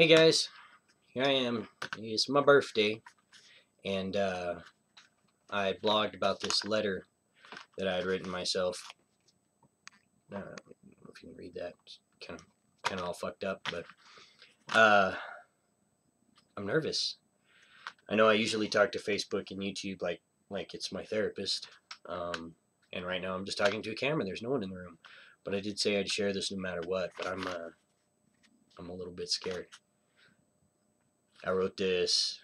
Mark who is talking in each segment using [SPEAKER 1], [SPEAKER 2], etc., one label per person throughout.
[SPEAKER 1] Hey guys, here I am. It's my birthday, and I blogged about this letter that I had written myself. I don't know if you can read that. It's kind of all fucked up, but uh, I'm nervous. I know I usually talk to Facebook and YouTube like it's my therapist, and right now I'm just talking to a camera. There's no one in the room, but I did say I'd share this no matter what. But I'm a little bit scared. I wrote this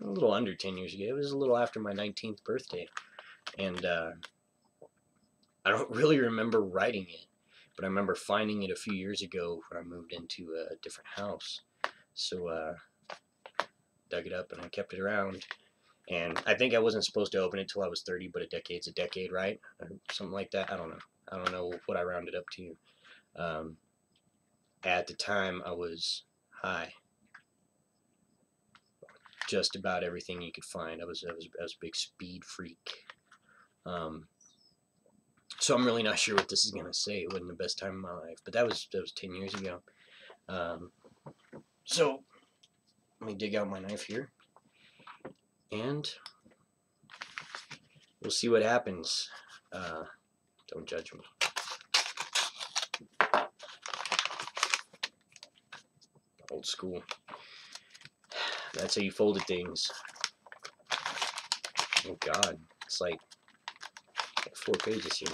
[SPEAKER 1] a little under 10 years ago. It was a little after my 19th birthday. And I don't really remember writing it, but I remember finding it a few years ago when I moved into a different house. So dug it up and I kept it around. And I think I wasn't supposed to open it till I was 30, but a decade's a decade, right? Or something like that. I don't know. I don't know what I rounded up to. Um, at the time, I was high. Just about everything you could find. I was a big speed freak. So I'm really not sure what this is gonna say. It wasn't the best time of my life, but that was 10 years ago. Um, so let me dig out my knife here, and we'll see what happens. Don't judge me. Old school. That's how you folded things. Oh God, it's like 4 pages here.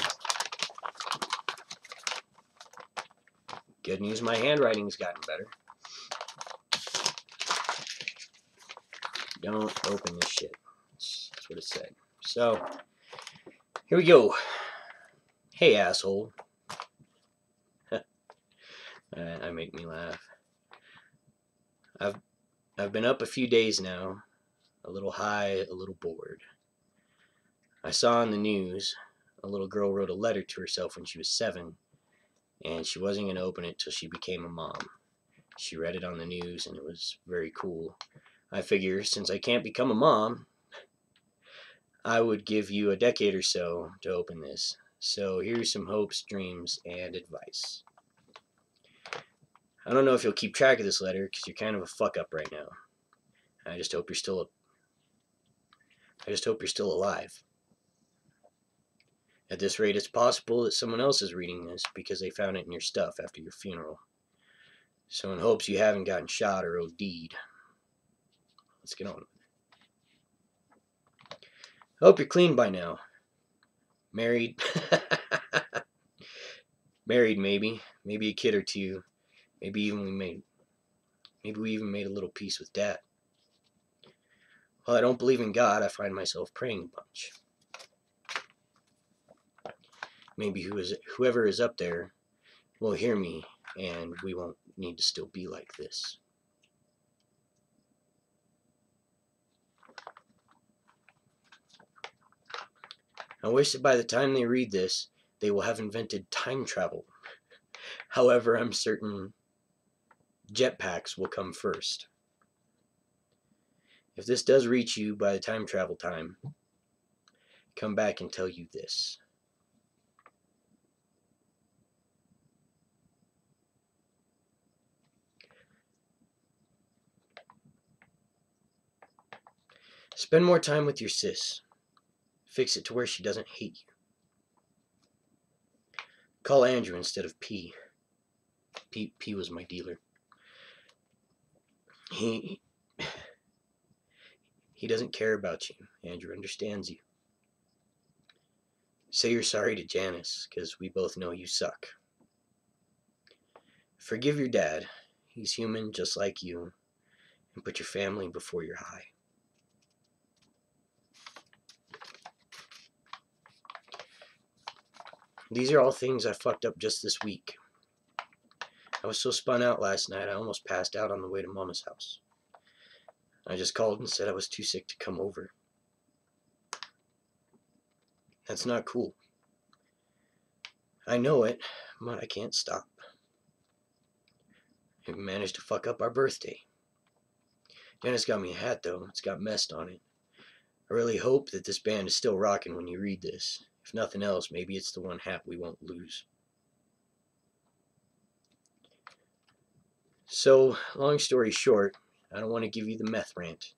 [SPEAKER 1] Good news, my handwriting's gotten better. Don't open this shit. That's what it said. So, here we go. Hey, asshole. I make me laugh. I've been up a few days now, a little high, a little bored. I saw on the news a little girl wrote a letter to herself when she was 7, and she wasn't going to open it till she became a mom. She read it on the news, and it was very cool. I figure since I can't become a mom, I would give you a decade or so to open this. So here's some hopes, dreams, and advice. I don't know if you'll keep track of this letter because you're kind of a fuck up right now. I just hope you're still alive. At this rate, it's possible that someone else is reading this because they found it in your stuff after your funeral. So in hopes you haven't gotten shot or OD'd, let's get on. I hope you're clean by now. Married. Married, maybe. Maybe a kid or two. Maybe we even made a little peace with Dad. Well, I don't believe in God. I find myself praying a bunch. Maybe whoever is up there will hear me, and we won't need to still be like this. I wish that by the time they read this, they will have invented time travel. However, I'm certain jetpacks will come first. If this does reach you by the time travel time, come back and tell you this. Spend more time with your sis. Fix it to where she doesn't hate you. Call Andrew instead of P. P was my dealer. He doesn't care about you. Andrew understands you. Say you're sorry to Janice, because we both know you suck. Forgive your dad. He's human just like you. And put your family before your high. These are all things I fucked up just this week. I was so spun out last night, I almost passed out on the way to Mama's house. I just called and said I was too sick to come over. That's not cool. I know it, but I can't stop. We managed to fuck up our birthday. Janice got me a hat, though. It's got messed on it. I really hope that this band is still rocking when you read this. If nothing else, maybe it's the one hat we won't lose. So, long story short, I don't want to give you the meth rant.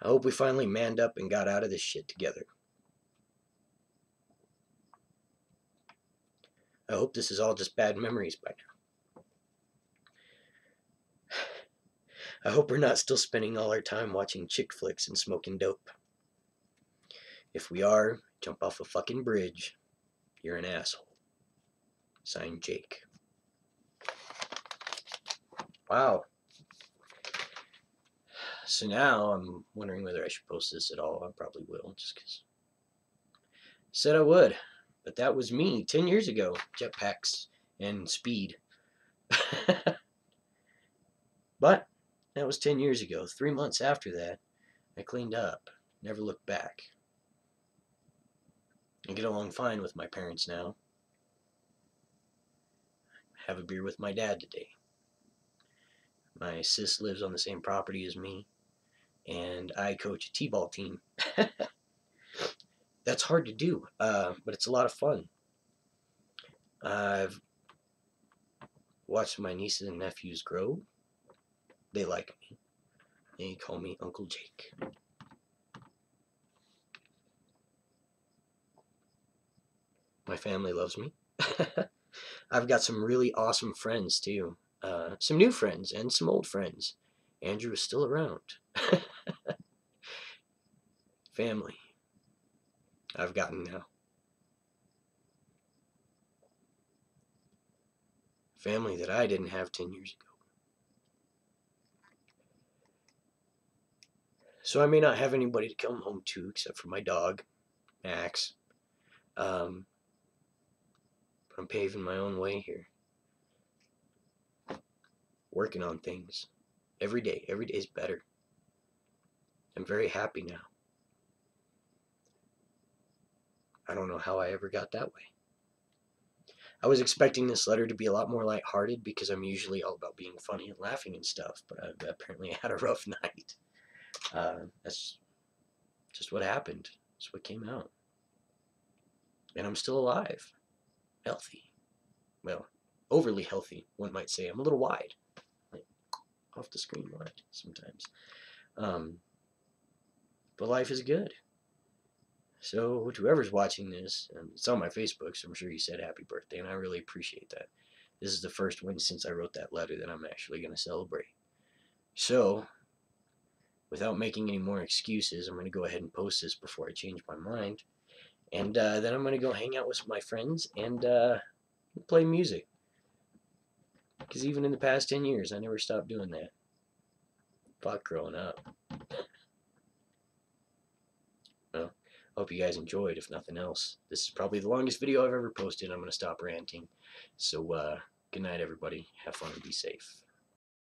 [SPEAKER 1] I hope we finally manned up and got out of this shit together. I hope this is all just bad memories by now. I hope we're not still spending all our time watching chick flicks and smoking dope. If we are, jump off a fucking bridge. You're an asshole. Signed, Jake. Wow. So now I'm wondering whether I should post this at all. I probably will, just because. Said I would, but that was me 10 years ago. Jetpacks and speed. But that was 10 years ago. 3 months after that, I cleaned up. Never looked back. I get along fine with my parents now. Have a beer with my dad today. My sis lives on the same property as me, and I coach a t-ball team. That's hard to do, but it's a lot of fun. I've watched my nieces and nephews grow. They like me. They call me Uncle Jake. My family loves me. I've got some really awesome friends too. Some new friends and some old friends. Andrew is still around. Family. I've gotten now. Family that I didn't have 10 years ago. So I may not have anybody to come home to except for my dog, Max. But I'm paving my own way here. Working on things. Every day. Every day is better. I'm very happy now. I don't know how I ever got that way. I was expecting this letter to be a lot more lighthearted because I'm usually all about being funny and laughing and stuff, but I've apparently had a rough night. That's just what happened. That's what came out. And I'm still alive. Healthy. Well, overly healthy, one might say. I'm a little wide. Like, off the screen wide sometimes. But life is good. So, to whoever's watching this, it's on my Facebook, so I'm sure you said happy birthday, and I really appreciate that. This is the first one since I wrote that letter that I'm actually going to celebrate. So, without making any more excuses, I'm going to go ahead and post this before I change my mind. And then I'm going to go hang out with my friends and play music. Because even in the past 10 years, I never stopped doing that. Fuck growing up. Well, I hope you guys enjoyed, if nothing else. This is probably the longest video I've ever posted. I'm going to stop ranting. So, good night, everybody. Have fun and be safe.